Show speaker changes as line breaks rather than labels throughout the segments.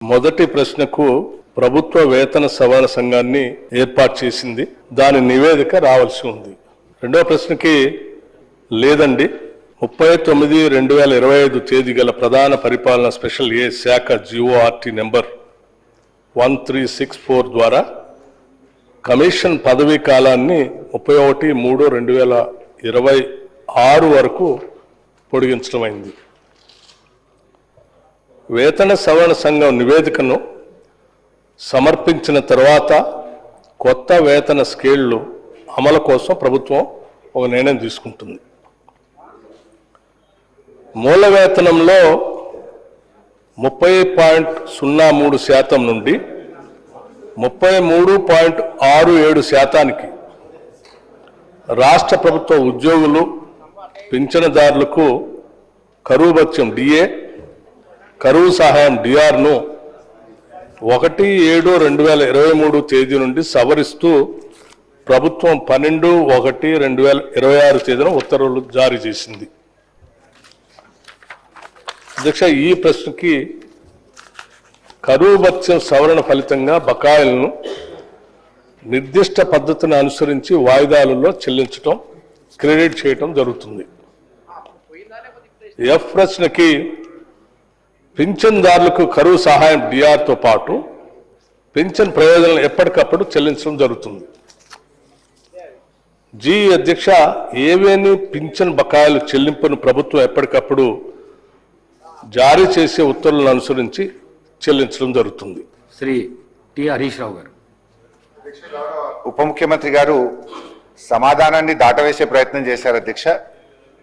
మొదటి ప్రశ్నకు ప్రభుత్వ వేతన సవరణ సంఘాన్ని ఏర్పాటు చేసింది. దాని నివేదిక రావాల్సి ఉంది. రెండవ ప్రశ్నకి లేదండి. 30/9/2025 తేదీ గల ప్రధాన పరిపాలన స్పెషల్ ఏ శాఖ జిఓఆర్టీ నెంబర్ 1364 ద్వారా కమిషన్ పదవీ కాలాన్ని 31/3/2026 వరకు పొడిగించడమైంది. వేతన సవరణ సంఘం నివేదికను సమర్పించిన తర్వాత కొత్త వేతన స్కేళ్లు అమలు కోసం ప్రభుత్వం ఒక నిర్ణయం తీసుకుంటుంది. మూల వేతనంలో 30.03% నుండి 33.67% రాష్ట్ర ప్రభుత్వ ఉద్యోగులు పింఛనుదారులకు కరువు భత్యం డిఏ, కరువు సహాయం డిఆర్ను 1/7/2023 తేదీ నుండి సవరిస్తూ ప్రభుత్వం 12/1/2026 తేదీన ఉత్తర్వులు జారీ చేసింది. అధ్యక్ష, ఈ ప్రశ్నకి కరువు భత్యం సవరణ ఫలితంగా బకాయిలను నిర్దిష్ట పద్ధతిని అనుసరించి వాయిదాలలో చెల్లించడం, క్రెడిట్ చేయడం జరుగుతుంది. ఎఫ్ ప్రశ్నకి పింఛన్దారులకు కరువు సహాయం డిఆర్తో పాటు పింఛన్ ప్రయోజనాలు ఎప్పటికప్పుడు చెల్లించడం జరుగుతుంది. జి అధ్యక్ష, ఏవేని పింఛన్ బకాయిలు చెల్లింపును ప్రభుత్వం ఎప్పటికప్పుడు జారీ చేసే ఉత్తర్వులను అనుసరించి చెల్లించడం జరుగుతుంది.
శ్రీ టి హరీష్ రావు గారు.
ఉప ముఖ్యమంత్రి గారు సమాధానాన్ని దాటవేసే ప్రయత్నం చేశారు. అధ్యక్ష,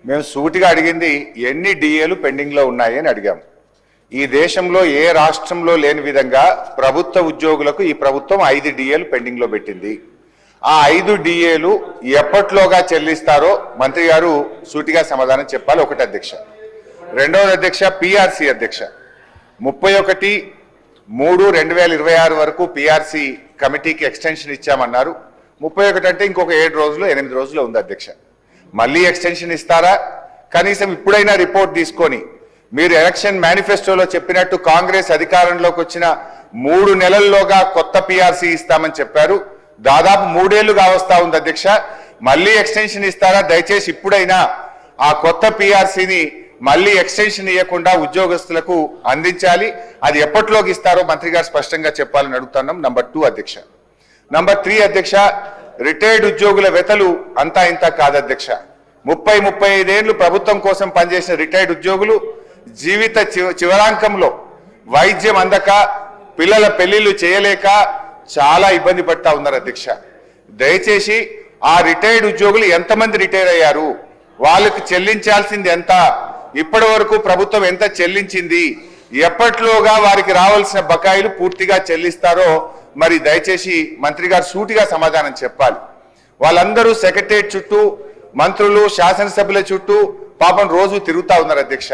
మేము సూటిగా అడిగింది ఎన్ని డిఏలు పెండింగ్ లో ఉన్నాయి అని అడిగాము. ఈ దేశంలో ఏ రాష్ట్రంలో లేని విధంగా ప్రభుత్వ ఉద్యోగులకు ఈ ప్రభుత్వం 5 డిఏలు పెండింగ్ లో పెట్టింది. ఆ 5 డిఏలు ఎప్పట్లోగా చెల్లిస్తారో మంత్రి గారు సూటిగా సమాధానం చెప్పాలి. ఒకటి అధ్యక్ష. రెండవది అధ్యక్ష, పిఆర్సి అధ్యక్ష 31/3/2026 వరకు పిఆర్సి కమిటీకి ఎక్స్టెన్షన్ ఇచ్చామన్నారు. 31 అంటే ఇంకొక 7 రోజులు 8 రోజులు ఉంది అధ్యక్ష. మళ్ళీ ఎక్స్టెన్షన్ ఇస్తారా? కనీసం ఇప్పుడైనా రిపోర్ట్ తీసుకొని మీరు ఎలక్షన్ మేనిఫెస్టోలో చెప్పినట్టు కాంగ్రెస్ అధికారంలోకి వచ్చిన 3 నెలల్లోగా కొత్త పిఆర్సి ఇస్తామని చెప్పారు. దాదాపు 3 ఏళ్లు కావస్తా ఉంది అధ్యక్ష. మళ్ళీ ఎక్స్టెన్షన్ ఇస్తారా? దయచేసి ఇప్పుడైనా ఆ కొత్త పిఆర్సిని మళ్ళీ ఎక్స్టెన్షన్ ఇవ్వకుండా ఉద్యోగస్తులకు అందించాలి. అది ఎప్పటిలోకి ఇస్తారో మంత్రి గారు స్పష్టంగా చెప్పాలని అడుగుతున్నాం. నంబర్ 2 అధ్యక్ష. నంబర్ 3 అధ్యక్ష, రిటైర్డ్ ఉద్యోగుల వెతలు అంతా ఇంత కాదు అధ్యక్ష. 30-35 ఏళ్లు ప్రభుత్వం కోసం పనిచేసిన రిటైర్డ్ ఉద్యోగులు జీవిత చివరాంకంలో వైద్యం అందక, పిల్లల పెళ్లిళ్లు చేయలేక చాలా ఇబ్బంది పడతా ఉన్నారు అధ్యక్ష. దయచేసి ఆ రిటైర్డ్ ఉద్యోగులు ఎంతమంది రిటైర్ అయ్యారు, వాళ్ళకి చెల్లించాల్సింది ఎంత, ఇప్పటి వరకు ప్రభుత్వం ఎంత చెల్లించింది, ఎప్పట్లోగా వారికి రావాల్సిన బకాయిలు పూర్తిగా చెల్లిస్తారో మరి దయచేసి మంత్రి గారు సూటిగా సమాధానం చెప్పాలి. వాళ్ళందరూ సెక్రటరియట్ చుట్టూ, మంత్రులు శాసనసభ్యుల చుట్టూ పాపం రోజు తిరుగుతా ఉన్నారు అధ్యక్ష.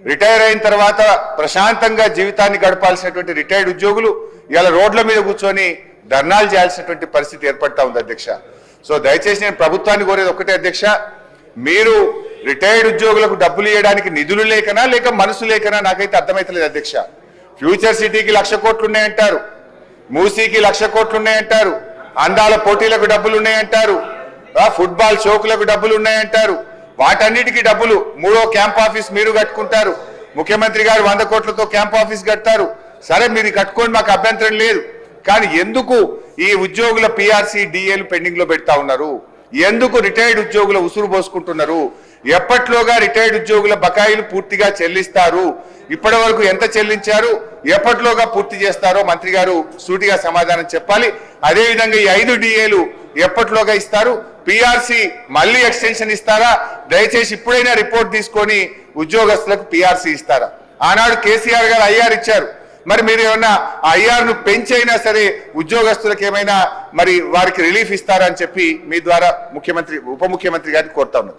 రిటైర్ అయిన తర్వాత ప్రశాంతంగా జీవితాన్ని గడపాల్సినటువంటి రిటైర్డ్ ఉద్యోగులు ఇలా రోడ్ల మీద కూర్చొని ధర్నాలు చేయాల్సినటువంటి పరిస్థితి ఏర్పడతా ఉంది అధ్యక్ష. సో దయచేసి నేను ప్రభుత్వాన్ని కోరేది ఒకటే అధ్యక్ష, మీరు రిటైర్డ్ ఉద్యోగులకు డబ్బులు ఇవ్వడానికి నిధులు లేకనా లేక మనసు లేకనా నాకైతే అర్థమైతలేదు అధ్యక్ష. ఫ్యూచర్ సిటీకి 1,00,000 కోట్లు ఉన్నాయంటారు, మూసీకి 1,00,000 కోట్లు ఉన్నాయంటారు, అందాల పోటీలకు డబ్బులు ఉన్నాయంటారు, ఫుట్బాల్ షోకులకు డబ్బులు ఉన్నాయంటారు. వాటన్నిటికీ డబ్బులు 3వ క్యాంప్ ఆఫీస్ మీరు కట్టుకుంటారు. ముఖ్యమంత్రి గారు 100 కోట్లతో క్యాంప్ ఆఫీస్ కట్టారు. సరే, మీరు కట్టుకోండి, మాకు అభ్యంతరం లేదు. కానీ ఎందుకు ఈ ఉద్యోగుల పిఆర్సి డిఏలు పెండింగ్ లో పెడతా ఉన్నారు? ఎందుకు రిటైర్డ్ ఉద్యోగుల ఉసురు పోసుకుంటున్నారు? ఎప్పట్లోగా రిటైర్డ్ ఉద్యోగుల బకాయిలు పూర్తిగా చెల్లిస్తారు? ఇప్పటి వరకు ఎంత చెల్లించారు, ఎప్పట్లోగా పూర్తి చేస్తారో మంత్రి గారు సూటిగా సమాధానం చెప్పాలి. అదేవిధంగా ఈ 5 డిఏలు ఎప్పట్లోగా ఇస్తారు? పిఆర్సి మళ్ళీ ఎక్స్టెన్షన్ ఇస్తారా? దయచేసి ఇప్పుడైనా రిపోర్ట్ తీసుకొని ఉద్యోగస్తులకు పిఆర్సి ఇస్తారా? ఆనాడు కేసీఆర్ గారు ఐఆర్ ఇచ్చారు. మరి మీరు ఏమన్నా ఐఆర్ను పెంచైనా సరే ఉద్యోగస్తులకు ఏమైనా మరి వారికి రిలీఫ్ ఇస్తారా అని చెప్పి మీ ద్వారా ఉప ముఖ్యమంత్రి గారిని కోరుతా ఉన్నది.